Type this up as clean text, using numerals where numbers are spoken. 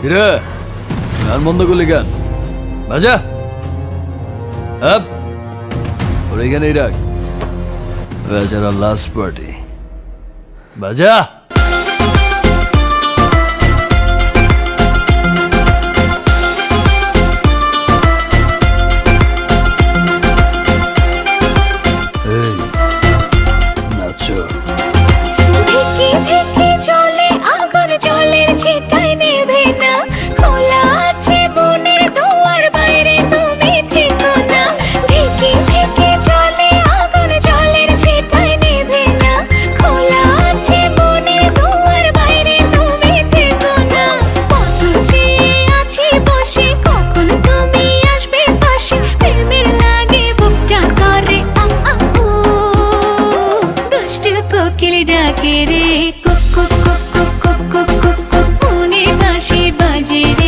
কিরে গান বন্ধ করলি গান বাজা আপ ওর এখানেই রাখ বেচারা লাস্ট পার্টি বাজা এই নাচো চলে আগুন জলের ছিটায় নেবে না খোলা আছে মনের দুয়ার বাইরে তুমি থেকো না থেকে থেকে চলে আগুন জলের ছিটায় নেবে না খোলা আছে মনের দুয়ার বাইরে তুমি থেকো না কত চেয়ে আছি বসে কখন তুমি আসবে পাশে প্রেমের লাগে বুকটা করে দুষ্টু কোকিল ডাকে রে cook cook cook cook cook cook cook মনে বাঁশি বাজে রে